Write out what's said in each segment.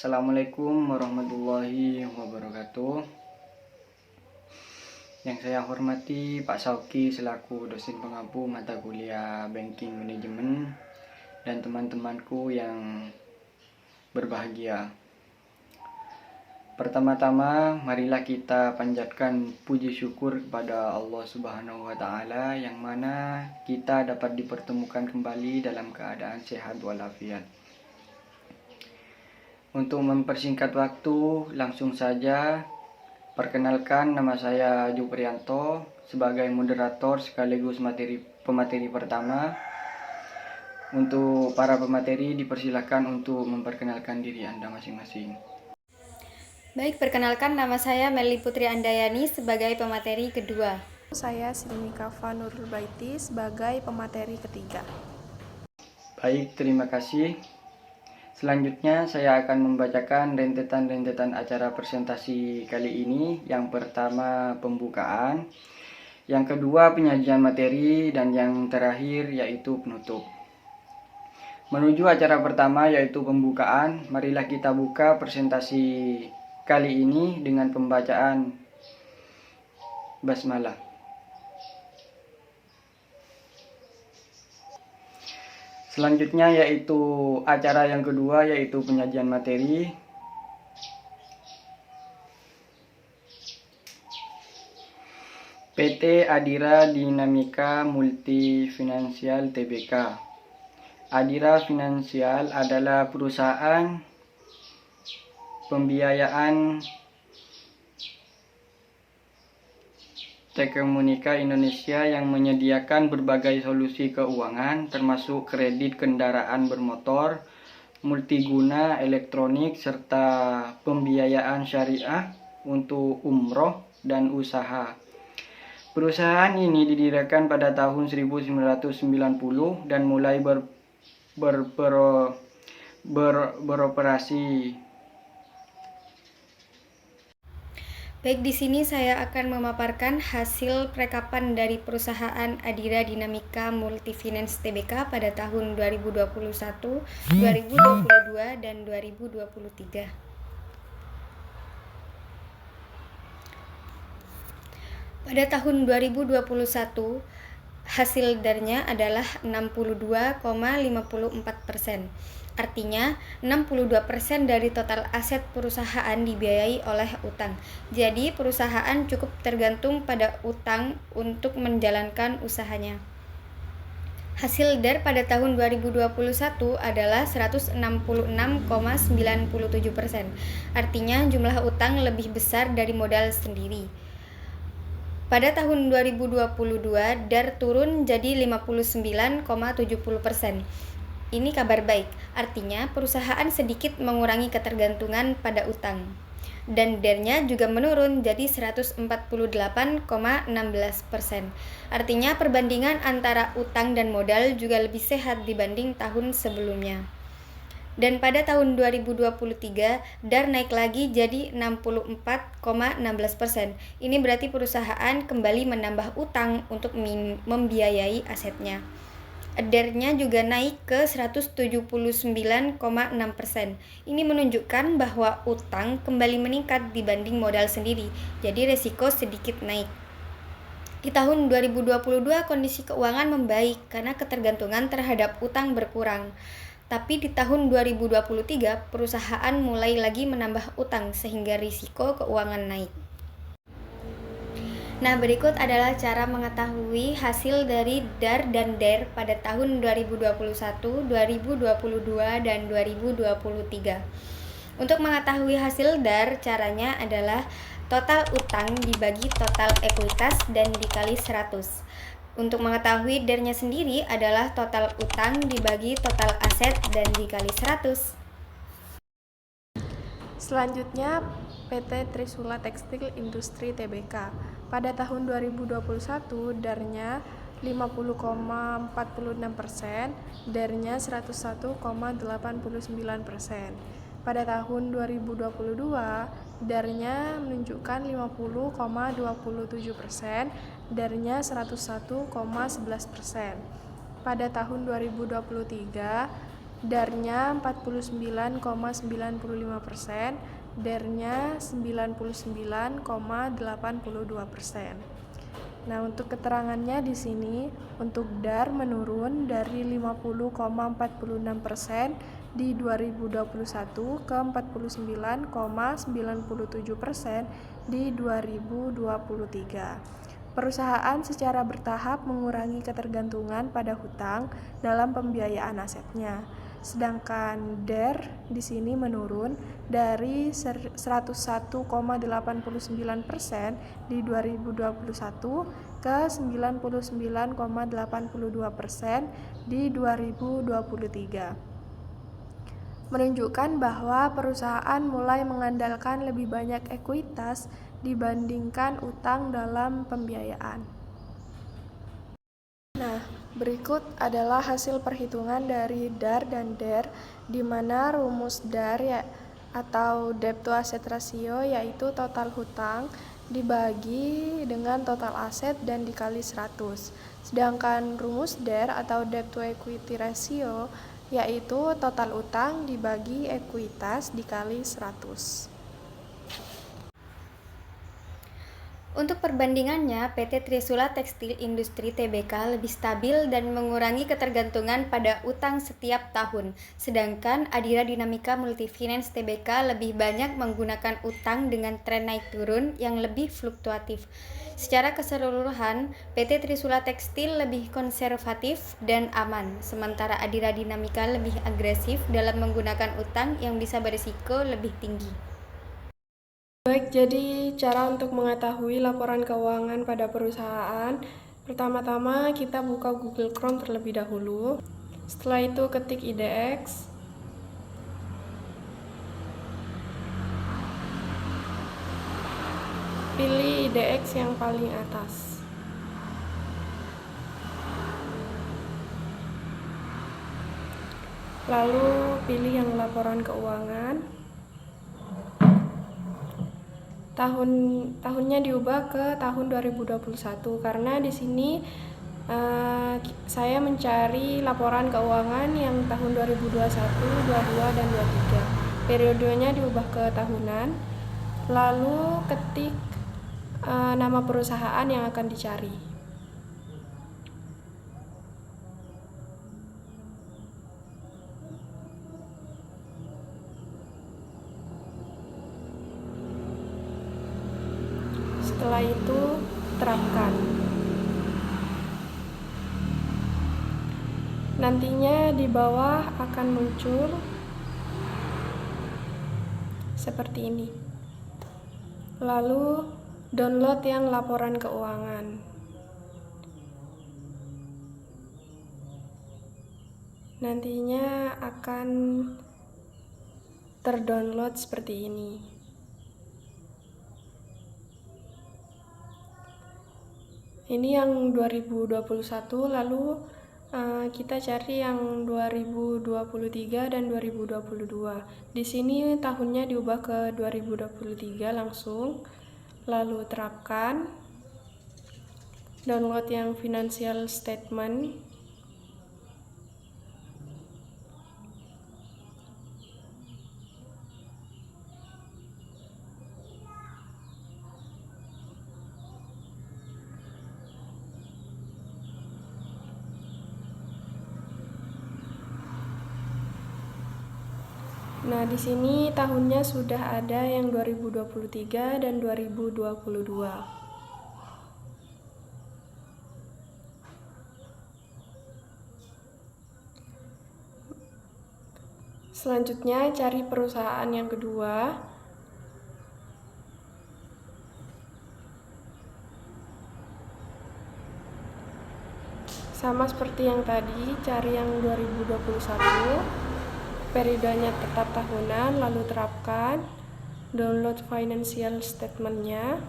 Assalamualaikum warahmatullahi wabarakatuh. Yang saya hormati Pak Sauki selaku dosen pengampu mata kuliah Banking Manajemen dan teman-temanku yang berbahagia. Pertama-tama, marilah kita panjatkan puji syukur kepada Allah Subhanahu wa Ta'ala yang mana kita dapat dipertemukan kembali dalam keadaan sehat walafiat. Untuk mempersingkat waktu, langsung saja perkenalkan, nama saya Juprianto sebagai moderator sekaligus pemateri pertama. Untuk para pemateri dipersilakan untuk memperkenalkan diri Anda masing-masing. Baik, perkenalkan nama saya Melly Putri Andayani sebagai pemateri kedua. Saya Silmi Kafa Nurul Baiti sebagai pemateri ketiga. Baik, terima kasih. Selanjutnya saya akan membacakan rentetan acara presentasi kali ini. Yang pertama pembukaan, yang kedua penyajian materi, dan yang terakhir yaitu penutup. Menuju acara pertama yaitu pembukaan, marilah kita buka presentasi kali ini dengan pembacaan basmalah. Selanjutnya yaitu acara yang kedua yaitu penyajian materi. PT Adira Dinamika Multifinansial Tbk. Adira Finansial adalah perusahaan pembiayaan Telekomunika Indonesia yang menyediakan berbagai solusi keuangan termasuk kredit kendaraan bermotor, multiguna, elektronik, serta pembiayaan syariah untuk umroh dan usaha. Perusahaan ini didirikan pada tahun 1990 dan mulai beroperasi. Baik, di sini saya akan memaparkan hasil perekapan dari perusahaan Adira Dinamika Multifinance Tbk pada tahun 2021, 2022, dan 2023. Pada tahun 2021, hasil darnya adalah 62,54%. Artinya, 62% dari total aset perusahaan dibiayai oleh utang. Jadi, perusahaan cukup tergantung pada utang untuk menjalankan usahanya. Hasil DAR pada tahun 2021 adalah 166,97%. Artinya, jumlah utang lebih besar dari modal sendiri. Pada tahun 2022, DAR turun jadi 59,70%. Ini kabar baik, artinya perusahaan sedikit mengurangi ketergantungan pada utang. Dan DAR-nya juga menurun jadi 148,16%. Artinya perbandingan antara utang dan modal juga lebih sehat dibanding tahun sebelumnya. Dan pada tahun 2023, DAR naik lagi jadi 64,16%. Ini berarti perusahaan kembali menambah utang untuk membiayai asetnya. DAR-nya juga naik ke 179,6%. Ini menunjukkan bahwa utang kembali meningkat dibanding modal sendiri, jadi resiko sedikit naik. Di tahun 2022 kondisi keuangan membaik karena ketergantungan terhadap utang berkurang. Tapi di tahun 2023 perusahaan mulai lagi menambah utang sehingga risiko keuangan naik. Nah, berikut adalah cara mengetahui hasil dari DAR dan DER pada tahun 2021, 2022, dan 2023. Untuk mengetahui hasil DAR, caranya adalah total utang dibagi total ekuitas dan dikali 100. Untuk mengetahui DER-nya sendiri adalah total utang dibagi total aset dan dikali 100. Selanjutnya, PT Trisula Tekstil Industri Tbk. Pada tahun 2021, DAR-nya 50,46%, DER-nya 101,89%. Pada tahun 2022, DAR-nya menunjukkan 50,27%, DER-nya 101,11%. Pada tahun 2023, DAR-nya 49,95%, DER-nya 99,82%. Nah, untuk keterangannya di sini, untuk DAR menurun dari 50,46% di 2021 ke 49,97% di 2023. Perusahaan secara bertahap mengurangi ketergantungan pada hutang dalam pembiayaan asetnya. Sedangkan DER di sini menurun dari 101,89% di 2021 ke 99,82% di 2023. Menunjukkan bahwa perusahaan mulai mengandalkan lebih banyak ekuitas dibandingkan utang dalam pembiayaan. Nah, berikut adalah hasil perhitungan dari DAR dan DER, di mana rumus DAR atau debt to asset ratio yaitu total hutang dibagi dengan total aset dan dikali 100. Sedangkan rumus DER atau debt to equity ratio yaitu total utang dibagi ekuitas dikali 100. Untuk perbandingannya, PT Trisula Tekstil Industri Tbk lebih stabil dan mengurangi ketergantungan pada utang setiap tahun. Sedangkan Adira Dinamika Multifinance Tbk lebih banyak menggunakan utang dengan tren naik turun yang lebih fluktuatif. Secara keseluruhan, PT Trisula Tekstil lebih konservatif dan aman, sementara Adira Dinamika lebih agresif dalam menggunakan utang yang bisa berisiko lebih tinggi. Baik, jadi cara untuk mengetahui laporan keuangan pada perusahaan, pertama-tama kita buka Google Chrome terlebih dahulu. Setelah itu ketik IDX. Pilih IDX yang paling atas. Lalu pilih yang laporan keuangan. Tahunnya diubah ke tahun 2021 karena di sini saya mencari laporan keuangan yang tahun 2021, 22 dan 23. Periodenya diubah ke tahunan. Lalu ketik nama perusahaan yang akan dicari. Setelah itu terapkan. Nantinya di bawah akan muncul seperti ini. Lalu download yang laporan keuangan. Nantinya akan terdownload seperti ini. Ini yang 2021, lalu kita cari yang 2023 dan 2022. Di sini tahunnya diubah ke 2023 langsung. Lalu terapkan. Download yang financial statement. Nah, di sini tahunnya sudah ada yang 2023 dan 2022. Selanjutnya cari perusahaan yang kedua. Sama seperti yang tadi, cari yang 2021. Periodenya tetap tahunan, lalu terapkan. Download financial statement-nya.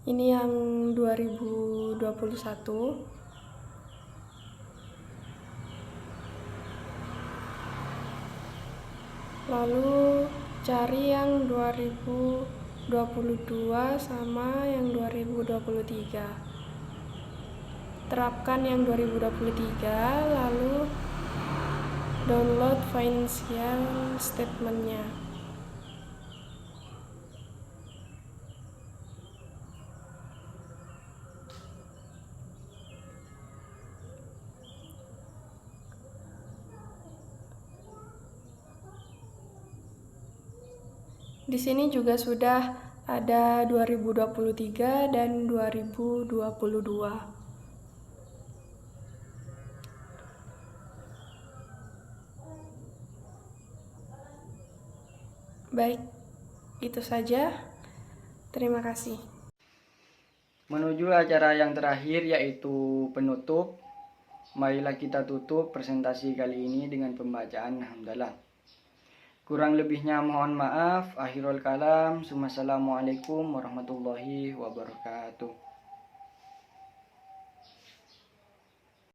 Ini yang 2021. cari yang 2022 sama yang 2023. Terapkan yang 2023, lalu download financial statement-nya. Di sini juga sudah ada 2023 dan 2022. Baik, itu saja. Terima kasih. Menuju acara yang terakhir yaitu penutup. Marilah kita tutup presentasi kali ini dengan pembacaan hamdalah. Kurang lebihnya mohon maaf. Akhirul kalam. Assalamualaikum warahmatullahi wabarakatuh.